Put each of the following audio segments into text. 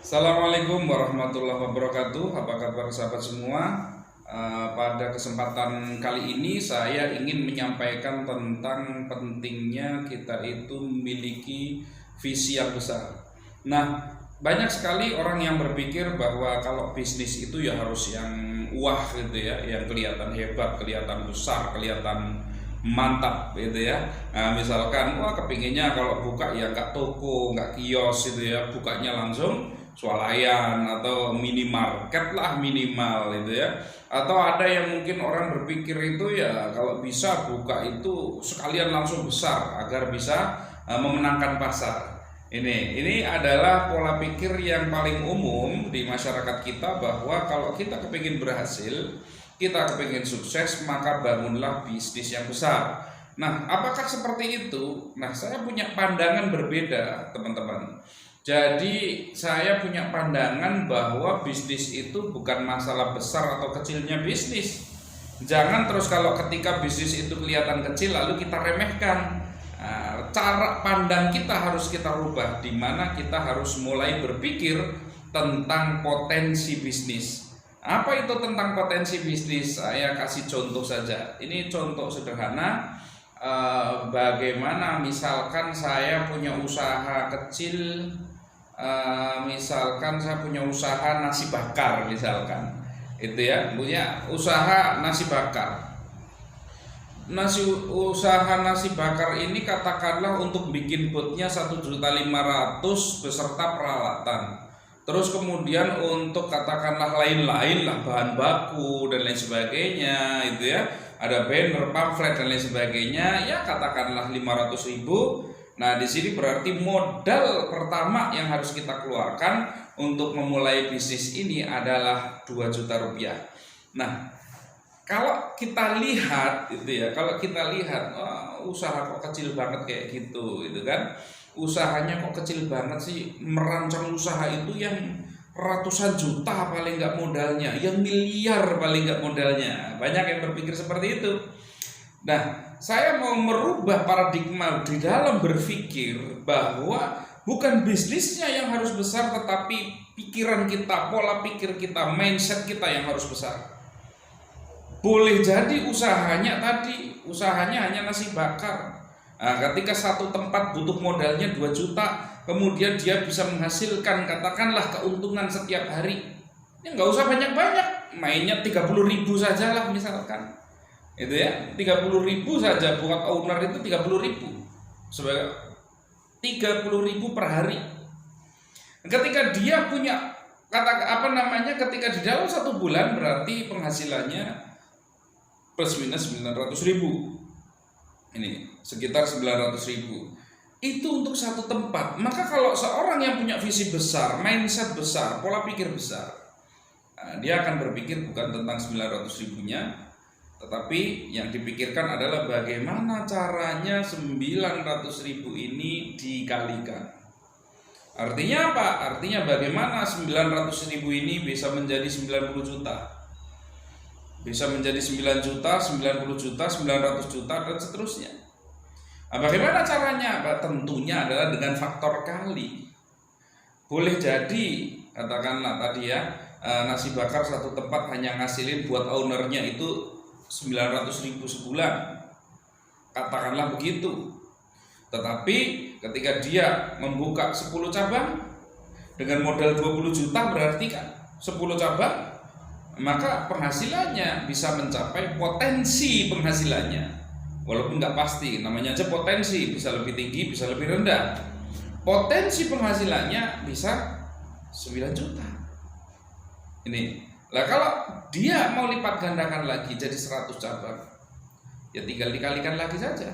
Assalamualaikum warahmatullahi wabarakatuh. Apa kabar sahabat semua? Pada kesempatan kali ini saya ingin menyampaikan tentang pentingnya kita itu memiliki visi yang besar. Nah, banyak sekali orang yang berpikir bahwa kalau bisnis itu ya harus yang wah gitu ya, yang kelihatan hebat, kelihatan besar, kelihatan mantap gitu ya. Nah, misalkan wah kepinginnya kalau buka ya nggak toko, nggak kios gitu ya, bukanya langsung swalayan atau minimarket lah minimal itu ya. Atau ada yang mungkin orang berpikir itu ya kalau bisa buka itu sekalian langsung besar agar bisa memenangkan pasar. Ini adalah pola pikir yang paling umum di masyarakat kita, bahwa kalau kita kepingin berhasil, kita kepingin sukses, maka bangunlah bisnis yang besar. Nah, apakah seperti itu? Nah, saya punya pandangan berbeda, teman-teman. Jadi saya punya pandangan bahwa bisnis itu bukan masalah besar atau kecilnya bisnis. Jangan terus kalau ketika bisnis itu kelihatan kecil lalu kita remehkan. Nah, cara pandang kita harus kita rubah, di mana kita harus mulai berpikir tentang potensi bisnis. Apa itu tentang potensi bisnis? Saya kasih contoh saja. Ini contoh sederhana. Bagaimana misalkan saya punya usaha kecil. Misalkan saya punya usaha nasi bakar, misalkan itu ya, punya usaha nasi bakar. Usaha nasi bakar ini katakanlah untuk bikin botnya 1.500.000 beserta peralatan. Terus kemudian untuk katakanlah lain-lain lah, bahan baku dan lain sebagainya itu ya, ada banner, pamflet dan lain sebagainya, ya katakanlah 500.000. Nah, di sini berarti modal pertama yang harus kita keluarkan untuk memulai bisnis ini adalah 2 juta rupiah. Nah, kalau kita lihat itu ya, usaha kok kecil banget kayak gitu kan. Usahanya kok kecil banget sih, merancang usaha itu yang ratusan juta paling nggak modalnya, yang miliar paling nggak modalnya. Banyak yang berpikir seperti itu. Nah, saya mau merubah paradigma di dalam berpikir bahwa bukan bisnisnya yang harus besar, tetapi pikiran kita, pola pikir kita, mindset kita yang harus besar. Boleh jadi usahanya hanya nasi bakar. Nah, ketika satu tempat butuh modalnya 2 juta, kemudian dia bisa menghasilkan katakanlah keuntungan setiap hari. Ya nggak usah banyak-banyak, mainnya 30.000 saja lah misalkan. Itu ya, 30.000 saja buat owner itu 30.000 sebagai 30.000 per hari. Ketika dia punya ketika di dalam 1 bulan berarti penghasilannya plus minus 900.000. Ini sekitar 900.000. Itu untuk satu tempat. Maka kalau seorang yang punya visi besar, mindset besar, pola pikir besar, dia akan berpikir bukan tentang 900.000-nya, tetapi yang dipikirkan adalah bagaimana caranya 900.000 ini dikalikan. Artinya apa? Artinya bagaimana 900.000 ini bisa menjadi 90 juta, bisa menjadi 9 juta, 90 juta, 900 juta, dan seterusnya. Nah, bagaimana caranya? Tentunya adalah dengan faktor kali. Boleh jadi, katakanlah tadi ya, nasi bakar satu tempat hanya ngasilin buat ownernya itu 900.000 sebulan, katakanlah begitu. Tetapi ketika dia membuka 10 cabang dengan modal 20 juta, berarti kan 10 cabang, maka penghasilannya bisa mencapai potensi penghasilannya. Walaupun nggak pasti, namanya aja potensi, bisa lebih tinggi, bisa lebih rendah. Potensi penghasilannya bisa 9 juta. Ini. Lah kalau dia mau lipat gandakan lagi jadi 100 cabang, ya tinggal dikalikan lagi saja.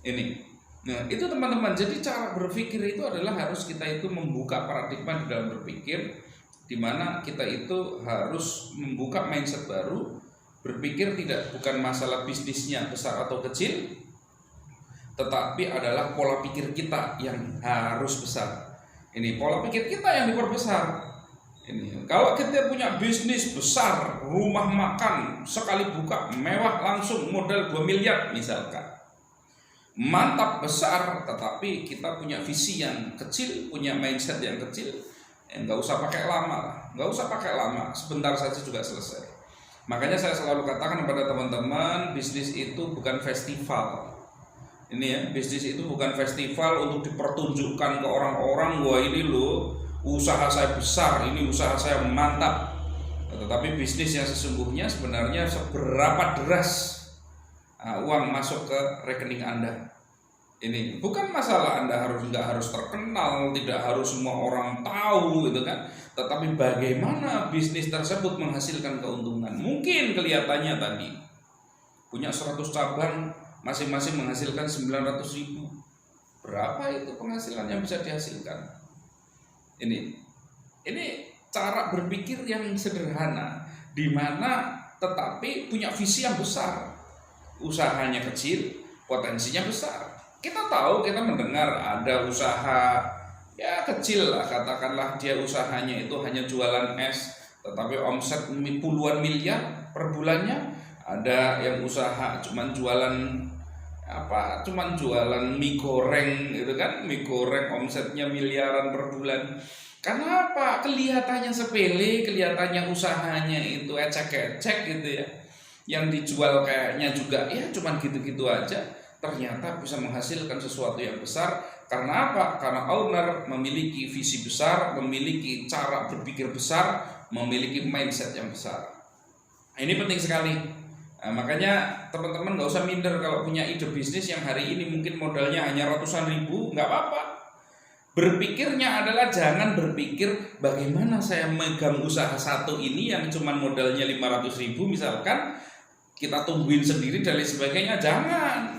Ini. Nah, itu teman-teman. Jadi cara berpikir itu adalah harus kita itu membuka paradigma di dalam berpikir, di mana kita itu harus membuka mindset baru, berpikir bukan masalah bisnisnya besar atau kecil, tetapi adalah pola pikir kita yang harus besar. Ini pola pikir kita yang diperbesar. Ini kalau kita punya bisnis besar, rumah makan sekali buka mewah langsung modal 2 miliar misalkan, mantap besar, tetapi kita punya visi yang kecil, punya mindset yang kecil, nggak usah pakai lama lah, nggak usah pakai lama, sebentar saja juga selesai. Makanya saya selalu katakan kepada teman-teman, bisnis itu bukan festival. Ini ya, bisnis itu bukan festival untuk dipertunjukkan ke orang-orang, wah ini loh usaha saya besar, ini usaha saya mantap. Tetapi bisnis yang sesungguhnya sebenarnya seberapa deras uang masuk ke rekening Anda. Ini bukan masalah Anda nggak harus terkenal, tidak harus semua orang tahu gitu kan. Tetapi bagaimana bisnis tersebut menghasilkan keuntungan. Mungkin kelihatannya tadi punya 100 cabang, masing-masing menghasilkan 900.000. Berapa itu penghasilan yang bisa dihasilkan? Ini cara berpikir yang sederhana, di mana tetapi punya visi yang besar. Usahanya kecil, potensinya besar. Kita tahu, kita mendengar ada usaha ya kecil lah, katakanlah dia usahanya itu hanya jualan es, tetapi omset puluhan miliar per bulannya. Ada yang usaha cuman jualan mie goreng gitu kan, mie goreng omsetnya miliaran per bulan. Karena apa? Kelihatannya sepele, kelihatannya usahanya itu ecek-ecek gitu ya. Yang dijual kayaknya juga ya cuman gitu-gitu aja, ternyata bisa menghasilkan sesuatu yang besar. Karena apa? Karena owner memiliki visi besar, memiliki cara berpikir besar, memiliki mindset yang besar. Ini penting sekali. Nah, makanya teman-teman gak usah minder kalau punya ide bisnis yang hari ini mungkin modalnya hanya ratusan ribu, nggak apa-apa. Berpikirnya adalah jangan berpikir bagaimana saya megang usaha satu ini yang cuman modalnya 500.000 misalkan, kita tungguin sendiri dan lain sebagainya. Jangan,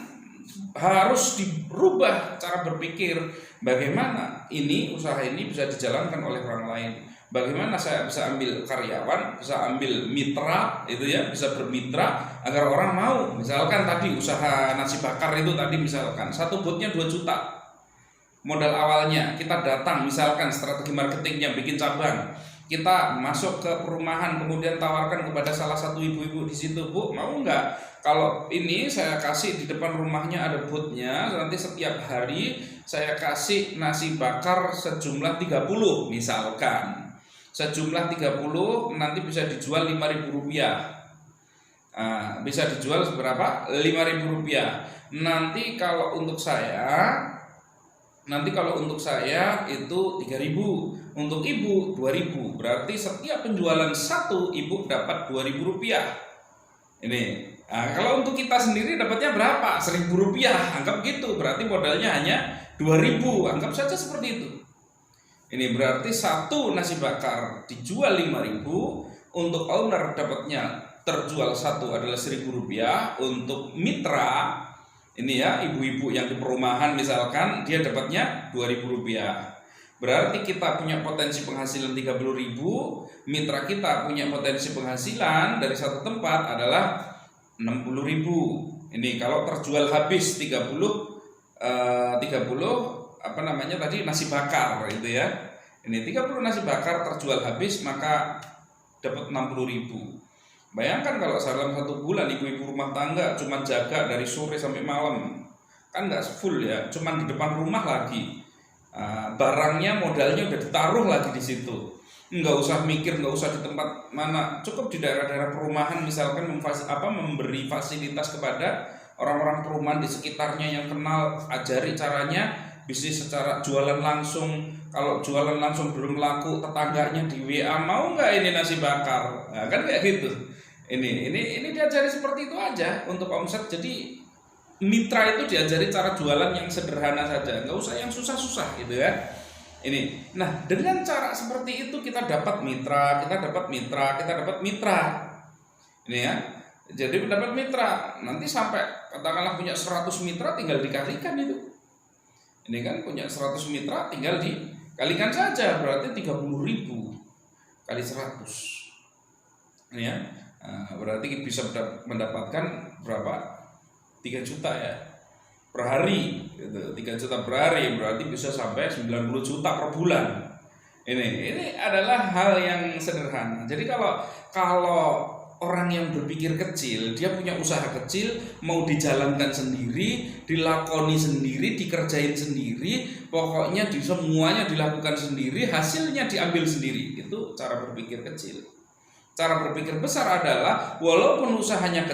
harus dirubah cara berpikir. Bagaimana usaha ini bisa dijalankan oleh orang lain. Bagaimana saya bisa ambil karyawan, bisa ambil mitra, itu ya, bisa bermitra agar orang mau. Misalkan tadi usaha nasi bakar itu tadi misalkan satu boothnya 2 juta. Modal awalnya kita datang, misalkan strategi marketingnya bikin cabang, kita masuk ke perumahan kemudian tawarkan kepada salah satu ibu-ibu di situ, Bu mau nggak kalau ini saya kasih di depan rumahnya ada boothnya, nanti setiap hari saya kasih nasi bakar sejumlah 30 misalkan, sejumlah 30 nanti bisa dijual Rp5.000. Bisa dijual berapa? Rp5.000. Nanti kalau untuk saya itu 3.000, untuk ibu 2.000. Berarti setiap penjualan satu ibu dapat Rp2.000. Ini. Nah, kalau untuk kita sendiri dapatnya berapa? Rp1.000, anggap gitu. Berarti modalnya hanya 2.000, anggap saja seperti itu. Ini berarti satu nasi bakar dijual 5.000, untuk owner dapatnya terjual satu adalah Rp1.000, untuk mitra ini ya, ibu-ibu yang di perumahan misalkan dia dapatnya Rp2.000. Berarti kita punya potensi penghasilan 30.000, mitra kita punya potensi penghasilan dari satu tempat adalah 60.000. Ini kalau terjual habis 30 nasi bakar itu ya. Ini 30 nasi bakar terjual habis maka dapat 60.000. Bayangkan kalau dalam satu bulan ibu-ibu rumah tangga cuma jaga dari sore sampai malam, kan nggak full ya, cuma di depan rumah lagi. Barangnya modalnya udah ditaruh lagi di situ. Nggak usah mikir, nggak usah di tempat mana, cukup di daerah-daerah perumahan misalkan memberi fasilitas kepada orang-orang perumahan di sekitarnya yang kenal, ajari caranya bisnis secara jualan langsung. Kalau jualan langsung belum laku, tetangganya di WA, mau nggak ini nasi bakar? Nah, kan kayak gitu. Ini diajari seperti itu aja untuk omset. Jadi mitra itu diajari cara jualan yang sederhana saja, nggak usah yang susah-susah gitu ya. Nah dengan cara seperti itu kita dapat mitra. Ini ya, jadi dapat mitra. Nanti sampai katakanlah punya 100 mitra, tinggal dikalikan itu. Ini kan punya 100 mitra, tinggal dikalikan saja, berarti 30.000 kali 100. Ini ya. Berarti bisa mendapatkan berapa? 3 juta ya per hari gitu. 3 juta per hari berarti bisa sampai 90 juta per bulan. Ini adalah hal yang sederhana. Jadi kalau orang yang berpikir kecil, dia punya usaha kecil, mau dijalankan sendiri, dilakoni sendiri, dikerjain sendiri, pokoknya semuanya dilakukan sendiri, hasilnya diambil sendiri. Itu cara berpikir kecil. Cara berpikir besar adalah walaupun usahanya kecil,